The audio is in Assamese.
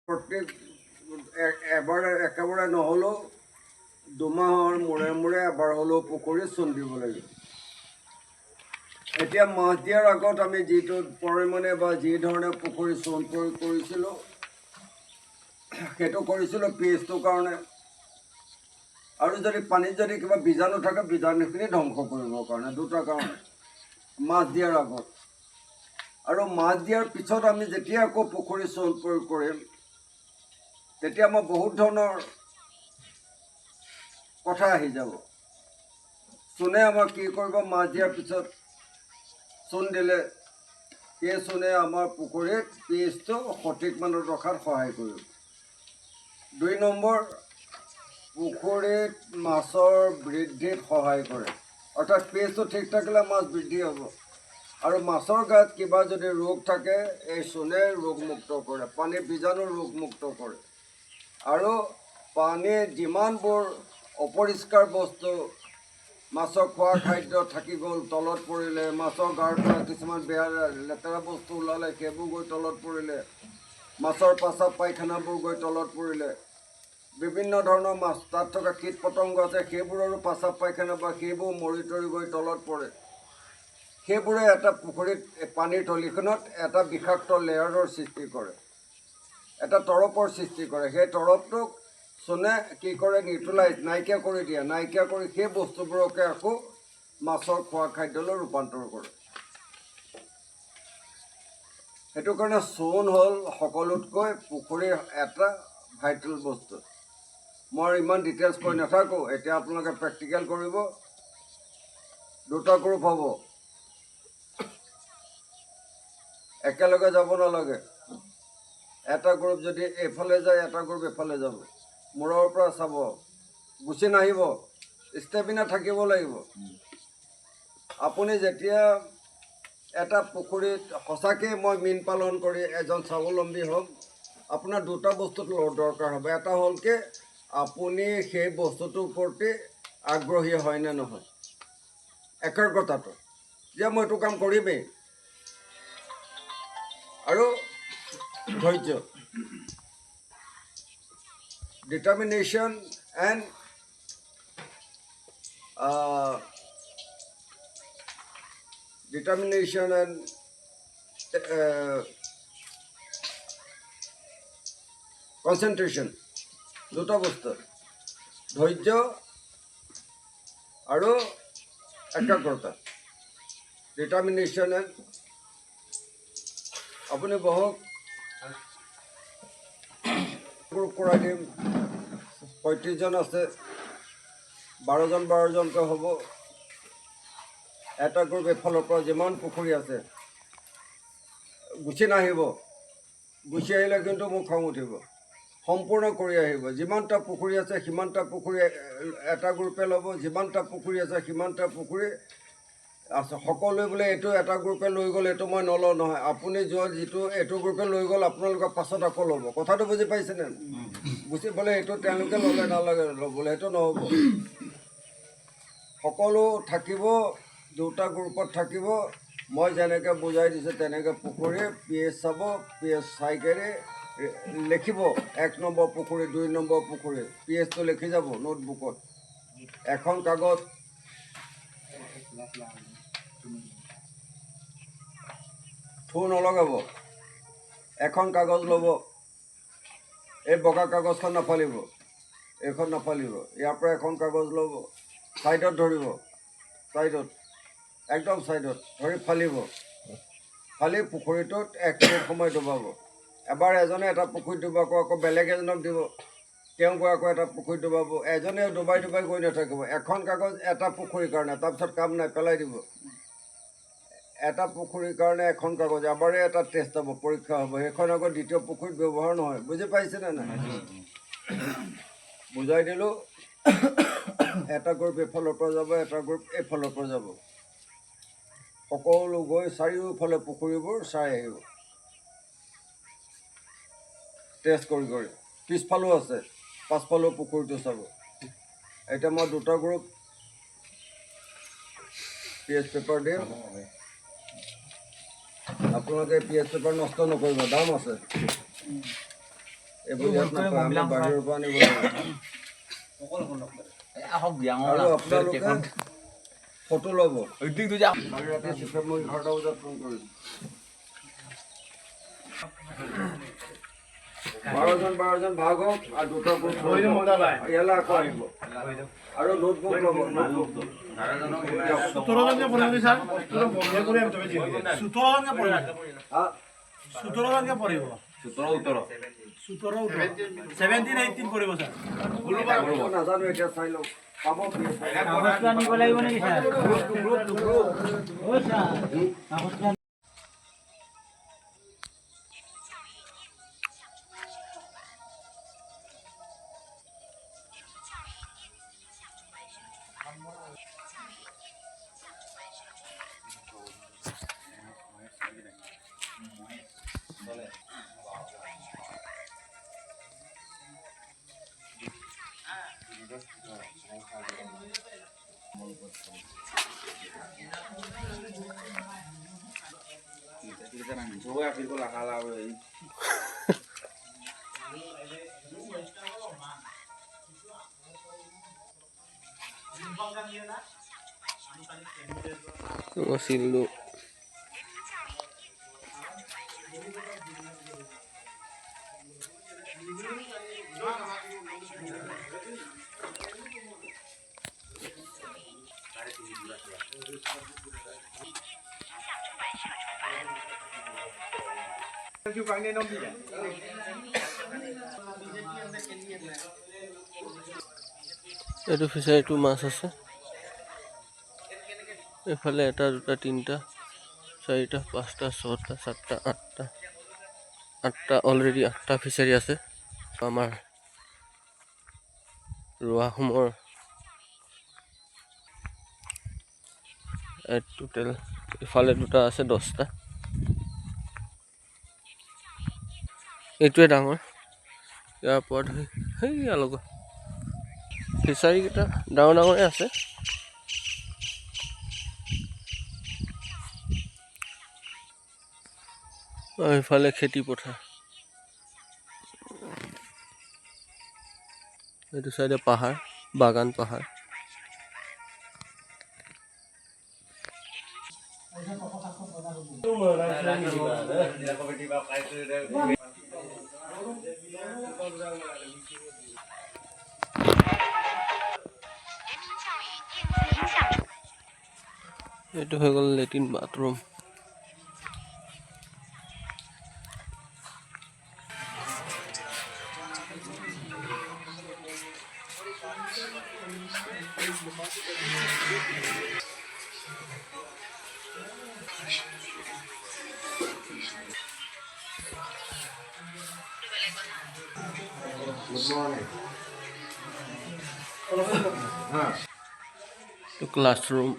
প্ৰত্যেক একেবাৰে নহ'লেও দুমাহৰ মূৰে মূৰে এবাৰ হ'লেও পুখুৰীত চূণ দিব লাগিব। এতিয়া মাছ দিয়াৰ আগত আমি যিটো পৰিমাণে বা যি ধৰণে পুখুৰীত চূণ প্ৰয়োগ কৰিছিলোঁ সেইটো কৰিছিলোঁ পিএইচটোৰ কাৰণে, আৰু যদি পানীত যদি কিবা বীজাণু থাকে বীজাণুখিনি ধ্বংস কৰিবৰ কাৰণে, দুটা কাৰণে মাছ দিয়াৰ আগত। আৰু মাছ দিয়াৰ পিছত আমি যেতিয়া আকৌ পুখুৰীত চূণ প্ৰয়োগ কৰিম তেতিয়া আমাৰ বহুত ধৰণৰ কথা আহি যাব। চূণে আমাক কি কৰিব, মাছ দিয়াৰ পিছত চূণ দিলে সেই চূণে আমাৰ পুখুৰীত পিএইচটো সঠিক মানত ৰখাত সহায় কৰিব। ২ নম্বৰ, পুখুৰীত মাছৰ বৃদ্ধিত সহায় কৰে। অৰ্থাৎ পিএইচটো ঠিক থাকিলে মাছ বৃদ্ধি হ'ব। আৰু মাছৰ গাত কিবা যদি ৰোগ থাকে এই চূণে ৰোগমুক্ত কৰে, পানীৰ বীজাণু ৰোগমুক্ত কৰে। আৰু পানীত যিমানবোৰ অপৰিষ্কাৰ বস্তু, মাছৰ খোৱা খাদ্য থাকি গ'ল তলত পৰিলে, মাছৰ গাৰ পৰা কিছুমান বেয়া লেতেৰা বস্তু ওলালে সেইবোৰ গৈ তলত পৰিলে, মাছৰ পাচাব পায়খানাবোৰ গৈ তলত পৰিলে, বিভিন্ন ধৰণৰ মাছ তাত থকা কীট পতংগ আছে সেইবোৰৰো পাচাব পায়খানা বা সেইবোৰ মৰি তৰি গৈ তলত পৰে। সেইবোৰে এটা পুখুৰীত পানীৰ তলিখনত এটা বিষাক্ত লেয়াৰৰ সৃষ্টি কৰে, এটা তৰপৰ সৃষ্টি কৰে। সেই তৰপটোক চূণে কি কৰে, নিউট্ৰেলাইজ, নাইকিয়া কৰি দিয়ে। নাইকিয়া কৰি সেই বস্তুবোৰকে আকৌ মাছৰ খোৱা খাদ্যলৈ ৰূপান্তৰ কৰে। সেইটো কাৰণে চূণ হ'ল সকলোতকৈ পুখুৰীৰ এটা ভাইটেল বস্তু। মই ইমান ডিটেইলছ কৈ নাথাকোঁ, এতিয়া আপোনালোকে প্ৰেক্টিকেল কৰিব। 2টা গ্ৰুপ হ'ব, একেলগে যাব নালাগে। এটা গ্ৰুপ যদি এইফালে যায় এটা গ্ৰুপ এইফালে যাব, মূৰৰ পৰা চাব, গুচি নাহিব, ষ্টেমিনা থাকিব লাগিব। আপুনি যেতিয়া এটা পুখুৰীত সঁচাকৈ মই মীন পালন কৰি এজন স্বাৱলম্বী হ'ম, আপোনাৰ 2টা বস্তুত দৰকাৰ হ'ব। এটা হ'ল কি, আপুনি সেই বস্তুটোৰ প্ৰতি আগ্ৰহী হয় নে নহয়, একাগ্ৰতাটো যে মই এইটো কাম কৰিমেই, আৰু ধৈৰ্য, ডিটাৰমিনেশ্যন এণ্ড কনচেনট্ৰেশ্যন, 2টা বস্তু, ধৈৰ্য আৰু একাগ্ৰতা, ডিটাৰমিনেশ্যন এণ্ড। আপুনি বহক, গ্ৰুপ কৰাই দিম। 35জন আছে, 12জনকৈ হ'ব। এটা গ্ৰুপ এইফালৰ পৰা যিমান পুখুৰী আছে গুচি নাহিব, গুচি আহিলে কিন্তু মোৰ খং উঠিব। সম্পূৰ্ণ কৰি আহিব। যিমানটা পুখুৰী আছে সিমানটা পুখুৰী এটা গ্ৰুপে ল'ব, যিমানটা পুখুৰী আছে সিমানটা পুখুৰী আছে। সকলোৱে বোলে এইটো এটা গ্ৰুপে লৈ গ'ল এইটো মই নলওঁ নহয়। আপুনি যোৱা যিটো এইটো গ্ৰুপে লৈ গ'ল আপোনালোকৰ পাছত আকৌ ল'ব। কথাটো বুজি পাইছেনে? বুজি পালে এইটো তেওঁলোকে ল'লে নালাগে ল'বলৈ, সেইটো নহ'ব। সকলো থাকিব, 2টা গ্ৰুপত থাকিব। মই যেনেকৈ বুজাই দিছোঁ তেনেকৈ পুখুৰী পিএইচ চাব, পিএইচ চাই কৰি লিখিব। 1 নম্বৰ পুখুৰী, 2 নম্বৰ পুখুৰী, পিএইচটো লিখি যাব নোটবুকত। এখন কাগজ, থু নলগাব, এখন কাগজ ল'ব। এই বগা কাগজখন নাফালিব, এইখন নাফালিব। ইয়াৰ পৰা এখন কাগজ ল'ব, ছাইডত ধৰিব, ছাইডত, একদম ছাইডত ধৰি ফালিব। ফালি পুখুৰীটোত 1 মিনিট সময় ডুবাব। এবাৰ এজনে এটা পুখুৰীত ডুবাব, আকৌ বেলেগ এজনক দিব, তেওঁ গৈ আকৌ এটা পুখুৰীত ডুবাব। এজনে ডুবাই ডুবাই গৈ নাথাকিব। এখন কাগজ এটা পুখুৰীৰ কাৰণে, তাৰপিছত কাম নাই, পেলাই দিব। এটা পুখুৰীৰ কাৰণে এখন কাগজ, এবাৰে এটা টেষ্ট হ'ব, পৰীক্ষা হ'ব। সেইখন আকৌ দ্বিতীয় পুখুৰীত ব্যৱহাৰ নহয়। বুজি পাইছেনে নাই? বুজাই দিলোঁ। এটা গ্ৰুপ এইফালৰ পৰা যাব, এটা গ্ৰুপ এইফালৰ পৰা যাব। সকলো গৈ চাৰিওফালে পুখুৰীবোৰ চাই আহিব, টেষ্ট কৰি কৰি। পিছফালেও আছে, পাছফালেও পুখুৰীটো চাব। এতিয়া মই 2টা গ্ৰুপ পিএইচ পেপাৰ দিম। আপোনালোকে পিএইচ পেপাৰ নষ্ট নকৰিব, দাম আছে। এইবোৰ ইয়াত নাপায়, আমি বাহিৰৰ পৰা আনিব লাগিব। আৰু আপোনালোকে ফটো ল'ব। কালি ৰাতি চিপে মই 11টা বজাত ফোন কৰিছোঁ। 12জন ভাগ হওক আৰু দুটা গ্ৰুপ ইয়ালৈ আকৌ আহিব। আৰু নোটবুক ল'ব, নোটবুক 17জনকে পঢ়িব ছাৰ 17জনকে পঢ়িব 17-18 পঢ়িব ছাৰ নাজানো এতিয়া চাই লওক পাব আনিব লাগিব নেকি sir? Silu. Itu fishary itu mass আছে এফালে এটা দুটা তিনটা চাৰিটা পাঁচটা ছটা সাতটা আঠটা অলৰেডি 8টা ফিচাৰী আছে আমাৰ ৰোৱাসমূহৰ টোটেল ইফালে দুটা আছে 10টা এইটোৱে ডাঙৰ ইয়াৰ ওপৰত সেইয়া লগা ফিচাৰী কেইটা ডাঙৰ ডাঙৰে আছে ইফালে খেতি পথাৰ এইটো চাইডে পাহাৰ বাগান পাহাৰ এইটো হৈ গ'ল লেট্ৰিন বাথৰুম to classroom